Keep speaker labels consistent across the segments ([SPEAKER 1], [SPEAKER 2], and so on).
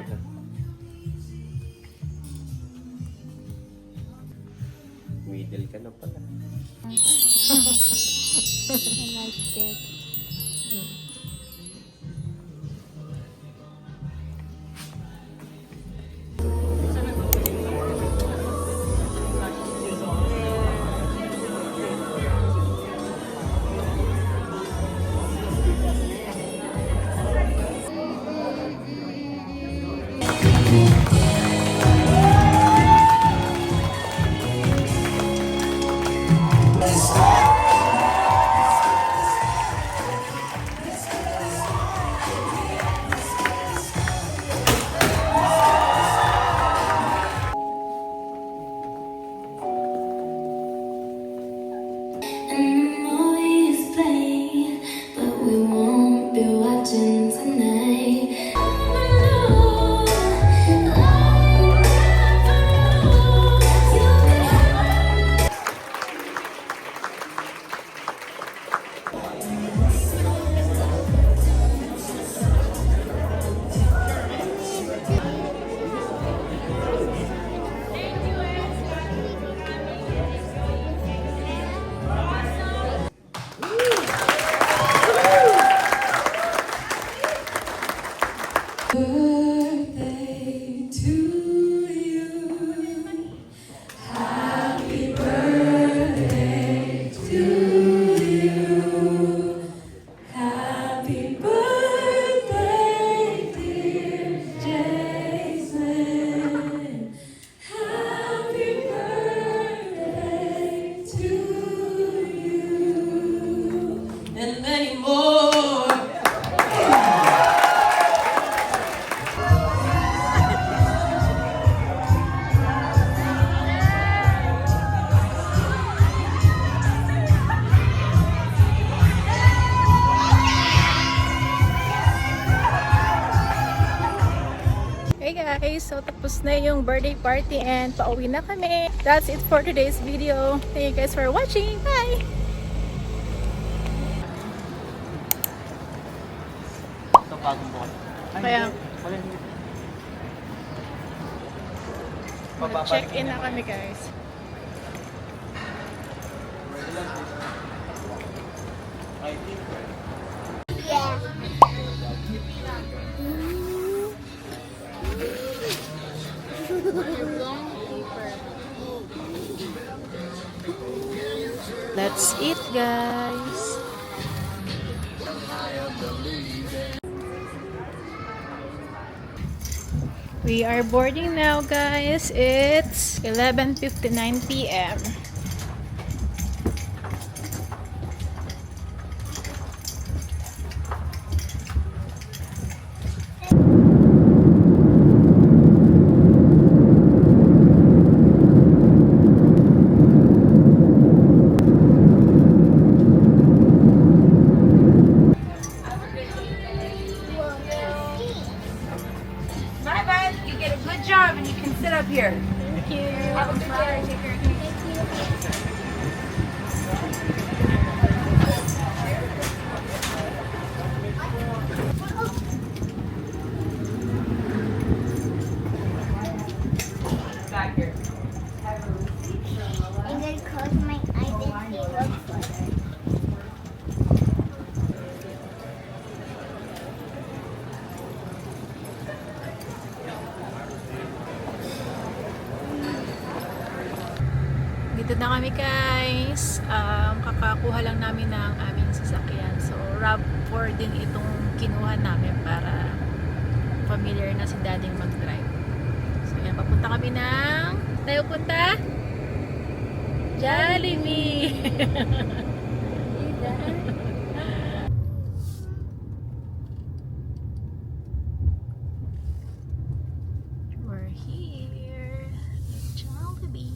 [SPEAKER 1] pala. Middle ka na pala.
[SPEAKER 2] Nice cake.
[SPEAKER 3] Birthday to you. Happy birthday to you. Happy birthday, dear Jason. Happy birthday to you. And many more.
[SPEAKER 2] Hey guys, so tapos na yung birthday party and pauwi na kami. That's it for today's video. Thank you guys for watching. Bye!
[SPEAKER 1] Ito bagong buwan.
[SPEAKER 2] Kaya,
[SPEAKER 1] Bababa
[SPEAKER 2] check in na kami guys.
[SPEAKER 1] I think.
[SPEAKER 2] Let's eat guys. We are boarding now guys. It's 11:59 p.m.
[SPEAKER 4] Bye-bye. You did a good job and you can sit up here.
[SPEAKER 2] Thank you.
[SPEAKER 4] Have a good day. Take care. Back here.
[SPEAKER 5] I'm going to close my eyes and see what it looks like.
[SPEAKER 2] Dito na kami guys. Kakakuha lang namin ng aming sasakyan. So, RAV4 din itong kinuha namin para familiar na si daddy mag-drive. So, yan. Papunta kami ng... Tayo punta? Jollibee! We're here. Jollibee.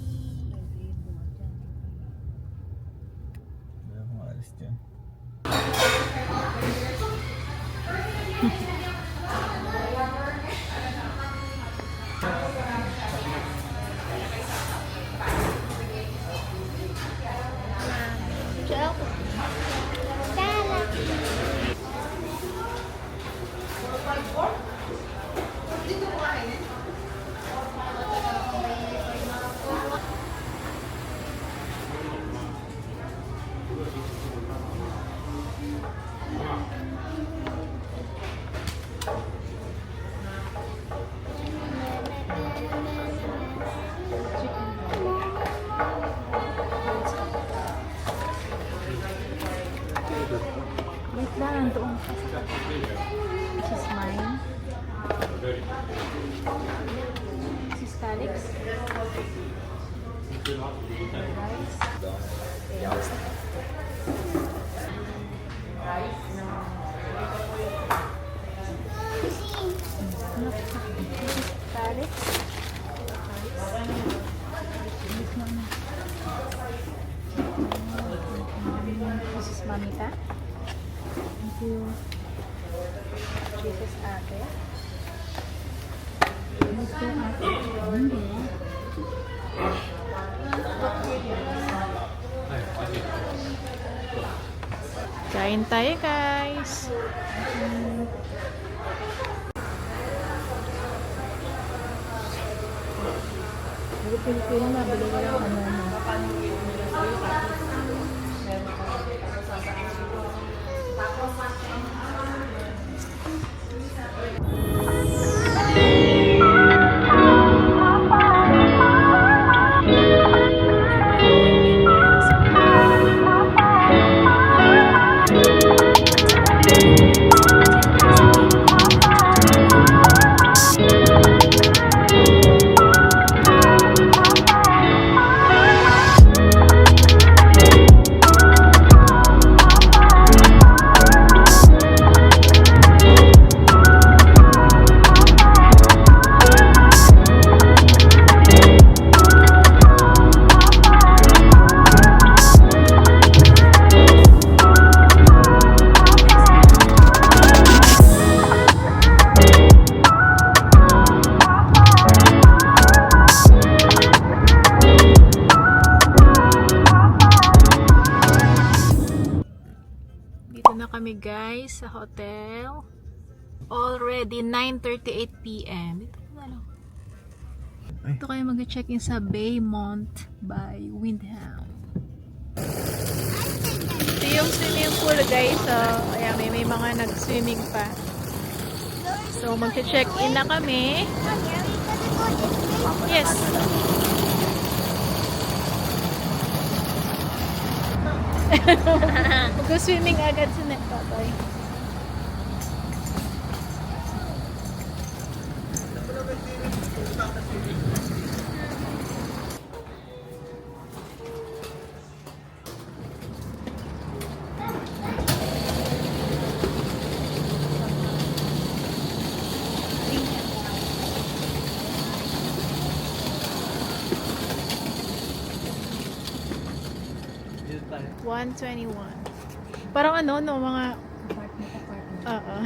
[SPEAKER 2] Si Stalix. Stalix. This is Mamita. Thank you. This is Ate. This is Ate. Kain tayo, guys. Pero Pilipino na, bili ko lang kami guys sa hotel. Already 9:38 PM. Ito kayo mag-check-in sa Baymont by Windham. Ito yung swimming pool guys. So, ayan, may mga nag-swimming pa. So, mag-check-in na kami. Yes. Mag-swimming agad sa Nepatoy. $121. Parang ano, no, mga oo.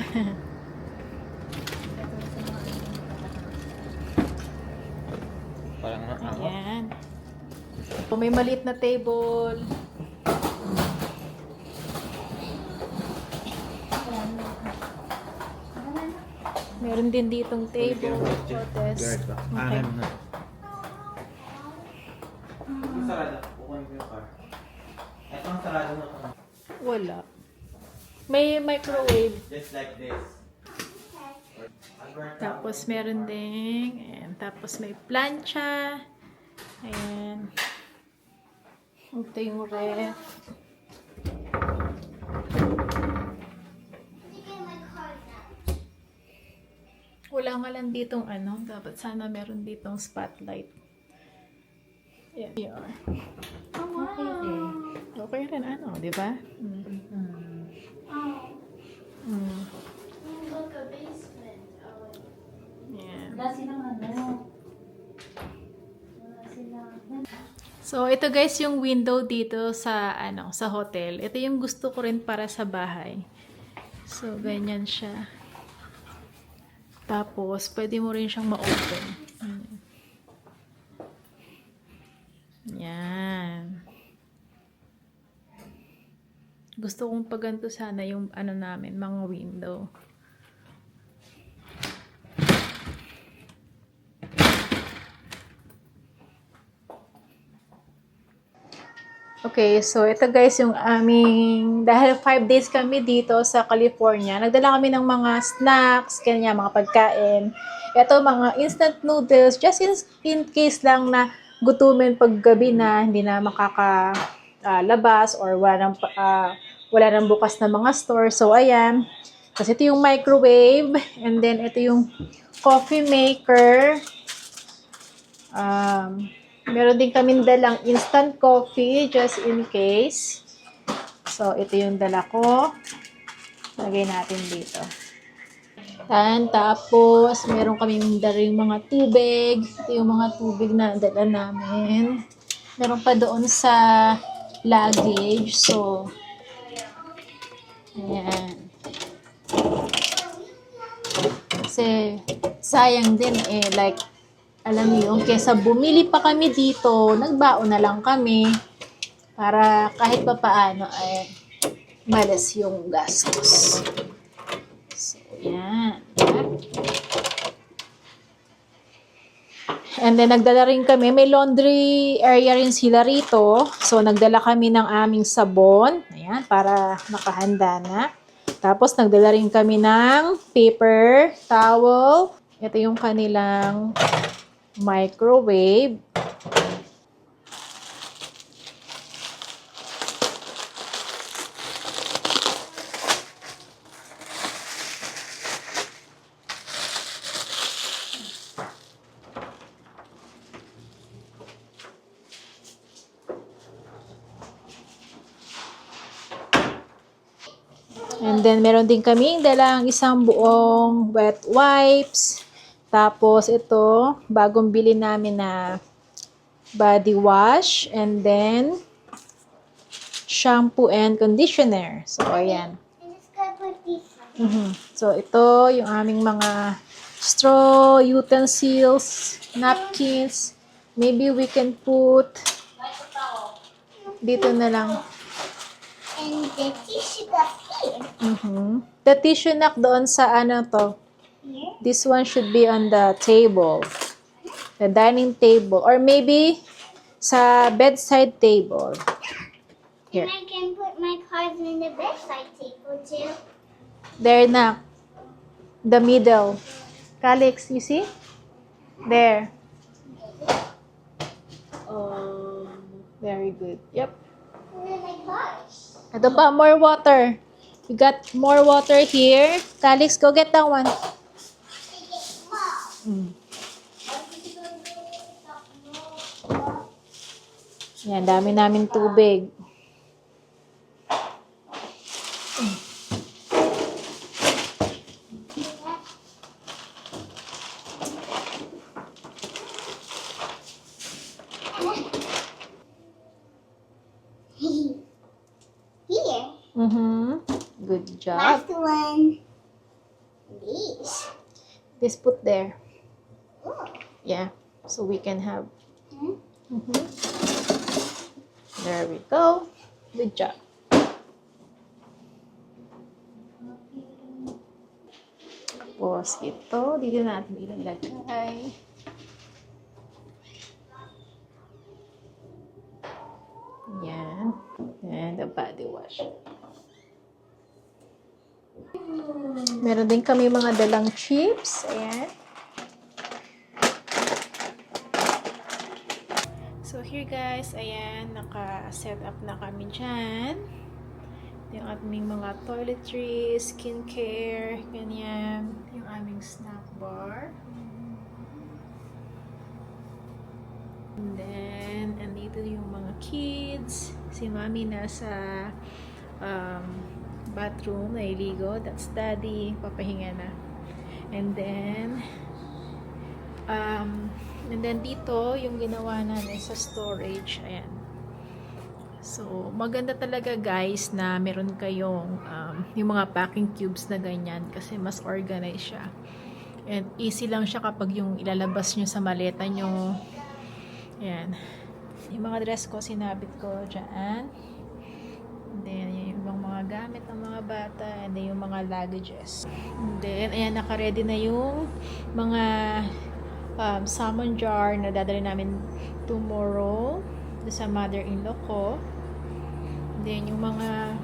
[SPEAKER 1] Parang
[SPEAKER 2] ayan. So, may maliit na table. Meron din ditong table. Test. Okay.
[SPEAKER 1] Sarado. Kukunin ko yung car. Ito ang sarado na car.
[SPEAKER 2] Wala. May microwave.
[SPEAKER 1] Just like this.
[SPEAKER 2] Tapos meron ding, ayan. Tapos may plancha. Ayan. Ito yung ref. Wala nga lang ditong ano. Dapat sana meron ditong spotlight. Ayan. Yeah. Okay rin ano, di ba?
[SPEAKER 3] Look, a basement.
[SPEAKER 2] Ayan.
[SPEAKER 3] Wala silang ano. Wala silang...
[SPEAKER 2] So, ito guys yung window dito sa ano, sa hotel. Ito yung gusto ko rin para sa bahay. So, ganyan siya. Tapos, pwede mo rin siyang ma-open. Yan. Gusto kong paganto sana yung ano namin, mga window. Okay, so ito guys yung aming, dahil 5 days kami dito sa California, nagdala kami ng mga snacks, kanya mga pagkain. Ito mga instant noodles, just in case lang na gutumin pag gabi na hindi na makakalabas or wala nang bukas na mga store. So ayan, kasi ito yung microwave and then ito yung coffee maker. Meron din kaming dalang instant coffee just in case. So, ito yung dala ko. Lagay natin dito. Tapos, meron kaming daling mga tubig. Ito yung mga tubig na dala namin. Meron pa doon sa luggage. So, ayan. Kasi, sayang din like, alam niyo, kesa bumili pa kami dito, nagbaon na lang kami para kahit pa paano ay malas yung gastos. So, yan. And then, nagdala rin kami. May laundry area rin sila rito. So, nagdala kami ng aming sabon. Ayan, para nakahanda na. Tapos, nagdala rin kami ng paper towel. Ito yung kanilang microwave. And then, meron din kaming dalang isang buong wet wipes. Tapos, ito, bagong bili namin na body wash. And then, shampoo and conditioner. So, ayan.
[SPEAKER 5] I'm just gonna put these
[SPEAKER 2] So, ito yung aming mga straw, utensils, napkins. Maybe we can put dito na lang.
[SPEAKER 5] and the tissue got here.
[SPEAKER 2] The tissue knock doon sa ano to.
[SPEAKER 5] Here.
[SPEAKER 2] This one should be on the table. The dining table. Or maybe sa bedside table. Here.
[SPEAKER 5] And I can put my cards in the bedside table too.
[SPEAKER 2] There na. The middle. Calix, you see? There. Very good. Yep.
[SPEAKER 5] Where are my cards?
[SPEAKER 2] Ito pa, more water. We got more water here. Calix, go get that one. Yan, dami namin tubig.
[SPEAKER 5] Here.
[SPEAKER 2] Good job.
[SPEAKER 5] Last one. These.
[SPEAKER 2] This put there.
[SPEAKER 5] Oh.
[SPEAKER 2] Yeah, so we can have.
[SPEAKER 5] Hmm?
[SPEAKER 2] There we go. Good job. Tapos ito, dito natin ilalagay. Yan. And the body wash. Meron din kami mga dalang chips. Ayan. So here guys, ayan, naka-set up na kami dyan. Yung aming mga toiletries, skincare, ganyan. Yung aming snack bar. And then, andito yung mga kids. Si Mami nasa bathroom, nailigo. That's Daddy, papahinga na. And then dito, yung ginawa namin sa storage, ayan. So, maganda talaga guys na meron kayong yung mga packing cubes na ganyan kasi mas organized siya. And easy lang siya kapag yung ilalabas nyo sa maleta nyo. Ayan. Yung mga dress ko, sinabit ko dyan. And then, yung ibang mga gamit ng mga bata. And then, yung mga luggages. And then, ayan, naka-ready na yung mga salmon jar na dadali namin tomorrow sa mother-in-law ko. And then, yung mga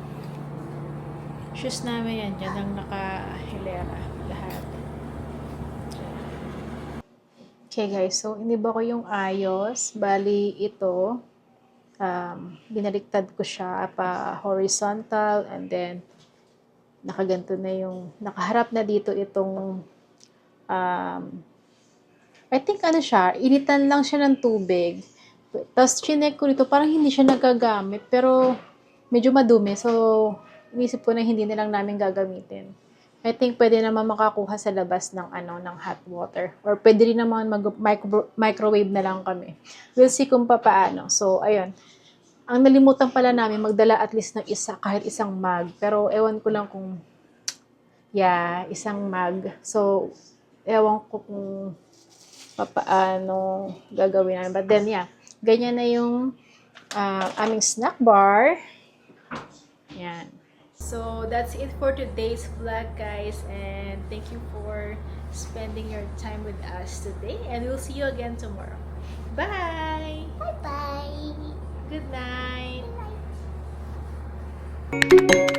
[SPEAKER 2] shoes namin yan, dyan ang naka-hilera lahat. Okay guys, so iniba ko yung ayos. Bali ito, binaliktad ko siya pa horizontal and then nakaganto na yung, nakaharap na dito itong I think ano siya, initan lang siya ng tubig. Tapos chinek ko dito, parang hindi siya nagagamit, pero medyo madumi. So, inisip ko na hindi na lang namin gagamitin. I think pwede naman makakuha sa labas ng ng hot water. Or pwede rin naman microwave na lang kami. We'll see kung paano. So, ayun. Ang nalimutan pala namin, magdala at least ng kahit isang mug. Pero ewan ko lang kung, isang mug. So, ewan ko kung paano gagawin namin. But then, ganyan na yung aming snack bar. Yan. So, that's it for today's vlog, guys. And thank you for spending your time with us today. And we'll see you again tomorrow. Bye!
[SPEAKER 5] Bye-bye.
[SPEAKER 2] Good night!
[SPEAKER 5] Good night.